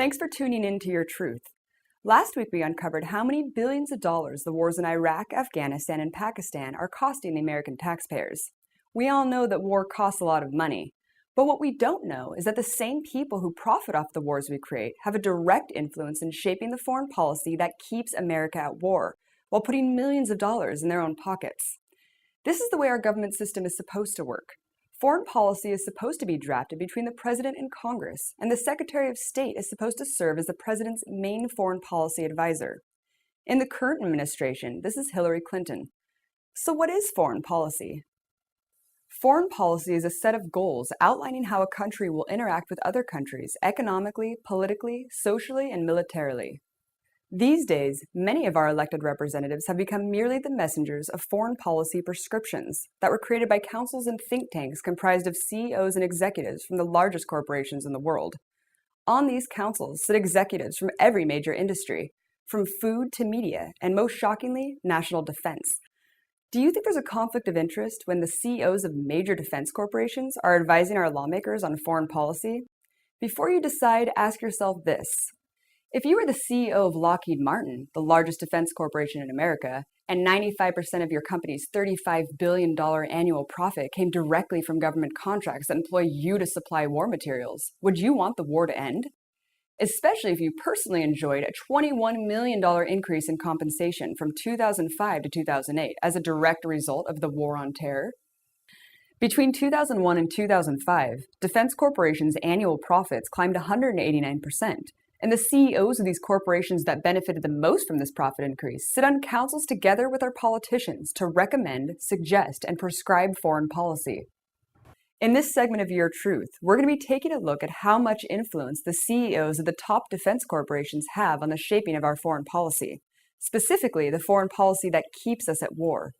Thanks for tuning in to Your Truth. Last week we uncovered how many billions of dollars the wars in Iraq, Afghanistan, and Pakistan are costing the American taxpayers. We all know that war costs a lot of money, but what we don't know is that the same people who profit off the wars we create have a direct influence in shaping the foreign policy that keeps America at war, while putting millions of dollars in their own pockets. This is the way our government system is supposed to work. Foreign policy is supposed to be drafted between the President and Congress, and the Secretary of State is supposed to serve as the President's main foreign policy advisor. In the current administration, this is Hillary Clinton. So what is foreign policy? Foreign policy is a set of goals outlining how a country will interact with other countries economically, politically, socially, and militarily. These days, many of our elected representatives have become merely the messengers of foreign policy prescriptions that were created by councils and think tanks comprised of CEOs and executives from the largest corporations in the world. On these councils sit executives from every major industry, from food to media, and most shockingly, national defense. Do you think there's a conflict of interest when the CEOs of major defense corporations are advising our lawmakers on foreign policy? Before you decide, ask yourself this. If you were the CEO of Lockheed Martin, the largest defense corporation in America, and 95% of your company's $35 billion annual profit came directly from government contracts that employ you to supply war materials, would you want the war to end? Especially if you personally enjoyed a $21 million increase in compensation from 2005 to 2008 as a direct result of the war on terror? Between 2001 and 2005, defense corporations' annual profits climbed 189%. And the CEOs of these corporations that benefited the most from this profit increase sit on councils together with our politicians to recommend, suggest, and prescribe foreign policy. In this segment of Your Truth, we're going to be taking a look at how much influence the CEOs of the top defense corporations have on the shaping of our foreign policy, specifically the foreign policy that keeps us at war.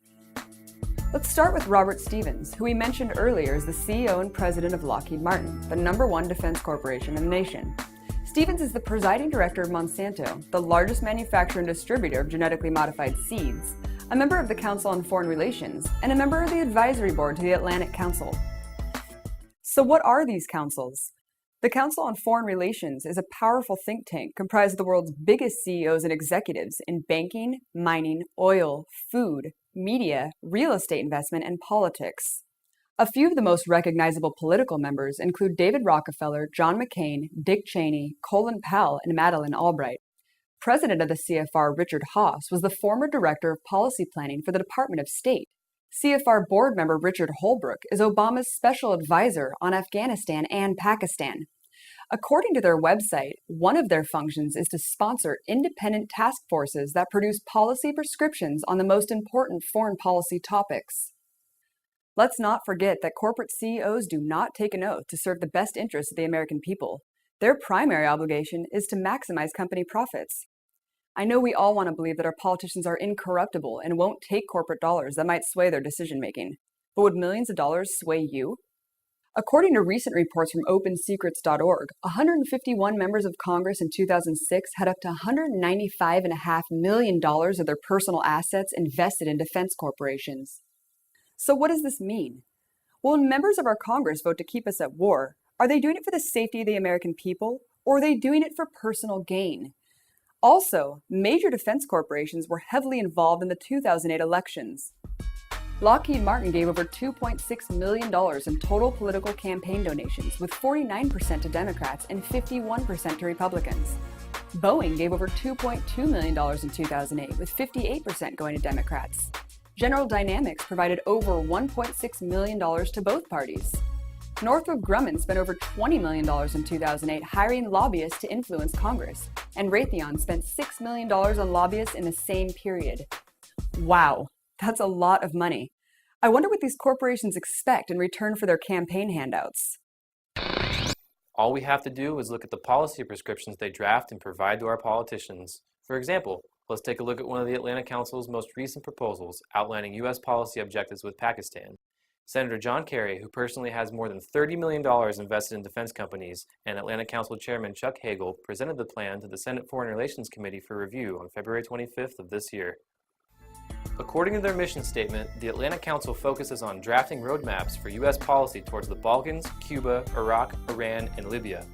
Let's start with Robert Stevens, who we mentioned earlier as the CEO and president of Lockheed Martin, the #1 defense corporation in the nation. Stevens is the presiding director of Monsanto, the largest manufacturer and distributor of genetically modified seeds, a member of the Council on Foreign Relations, and a member of the advisory board to the Atlantic Council. So what are these councils? The Council on Foreign Relations is a powerful think tank comprised of the world's biggest CEOs and executives in banking, mining, oil, food, media, real estate investment, and politics. A few of the most recognizable political members include David Rockefeller, John McCain, Dick Cheney, Colin Powell, and Madeleine Albright. President of the CFR, Richard Haass, was the former director of policy planning for the Department of State. CFR board member Richard Holbrooke is Obama's special advisor on Afghanistan and Pakistan. According to their website, one of their functions is to sponsor independent task forces that produce policy prescriptions on the most important foreign policy topics. Let's not forget that corporate CEOs do not take an oath to serve the best interests of the American people. Their primary obligation is to maximize company profits. I know we all want to believe that our politicians are incorruptible and won't take corporate dollars that might sway their decision-making. But would millions of dollars sway you? According to recent reports from OpenSecrets.org, 151 members of Congress in 2006 had up to $195.5 million of their personal assets invested in defense corporations. So what does this mean? Well, when members of our Congress vote to keep us at war, are they doing it for the safety of the American people, or are they doing it for personal gain? Also, major defense corporations were heavily involved in the 2008 elections. Lockheed Martin gave over $2.6 million in total political campaign donations, with 49% to Democrats and 51% to Republicans. Boeing gave over $2.2 million in 2008, with 58% going to Democrats. General Dynamics provided over $1.6 million to both parties. Northrop Grumman spent over $20 million in 2008 hiring lobbyists to influence Congress, and Raytheon spent $6 million on lobbyists in the same period. Wow, that's a lot of money. I wonder what these corporations expect in return for their campaign handouts. All we have to do is look at the policy prescriptions they draft and provide to our politicians. For example, let's take a look at one of the Atlantic Council's most recent proposals outlining U.S. policy objectives with Pakistan. Senator John Kerry, who personally has more than $30 million invested in defense companies, and Atlantic Council Chairman Chuck Hagel presented the plan to the Senate Foreign Relations Committee for review on February 25th of this year. According to their mission statement, the Atlantic Council focuses on drafting roadmaps for U.S. policy towards the Balkans, Cuba, Iraq, Iran, and Libya.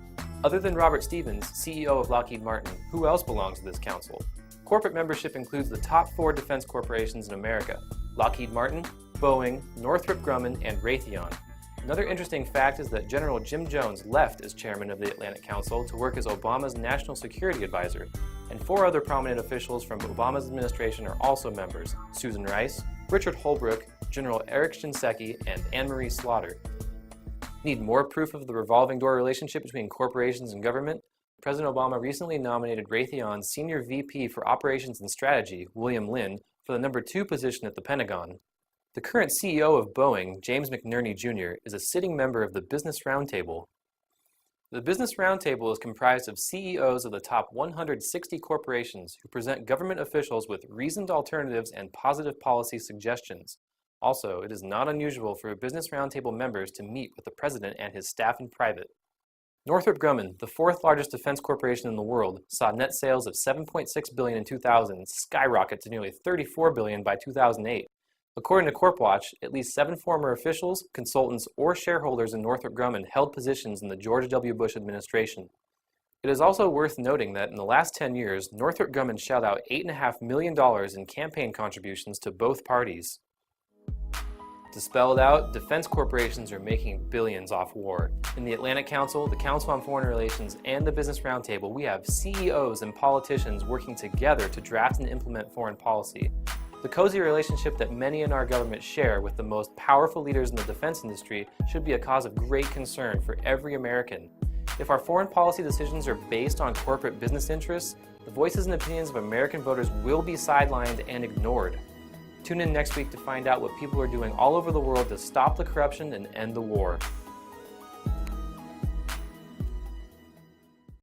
Other than Robert Stevens, CEO of Lockheed Martin, who else belongs to this council? Corporate membership includes the top 4 defense corporations in America: Lockheed Martin, Boeing, Northrop Grumman, and Raytheon. Another interesting fact is that General Jim Jones left as chairman of the Atlantic Council to work as Obama's national security advisor, and 4 other prominent officials from Obama's administration are also members: Susan Rice, Richard Holbrooke, General Eric Shinseki, and Anne-Marie Slaughter. Need more proof of the revolving door relationship between corporations and government? President Obama recently nominated Raytheon's Senior VP for Operations and Strategy, William Lynn, for the number 2 position at the Pentagon. The current CEO of Boeing, James McNerney Jr., is a sitting member of the Business Roundtable. The Business Roundtable is comprised of CEOs of the top 160 corporations who present government officials with reasoned alternatives and positive policy suggestions. Also, it is not unusual for Business Roundtable members to meet with the president and his staff in private. Northrop Grumman, the 4th largest defense corporation in the world, saw net sales of $7.6 billion in 2000 skyrocket to nearly $34 billion by 2008. According to CorpWatch, at least 7 former officials, consultants, or shareholders in Northrop Grumman held positions in the George W. Bush administration. It is also worth noting that in the last 10 years, Northrop Grumman shelled out $8.5 million in campaign contributions to both parties. To spell it out, defense corporations are making billions off war. In the Atlantic Council, the Council on Foreign Relations, and the Business Roundtable, we have CEOs and politicians working together to draft and implement foreign policy. The cozy relationship that many in our government share with the most powerful leaders in the defense industry should be a cause of great concern for every American. If our foreign policy decisions are based on corporate business interests, the voices and opinions of American voters will be sidelined and ignored. Tune in next week to find out what people are doing all over the world to stop the corruption and end the war.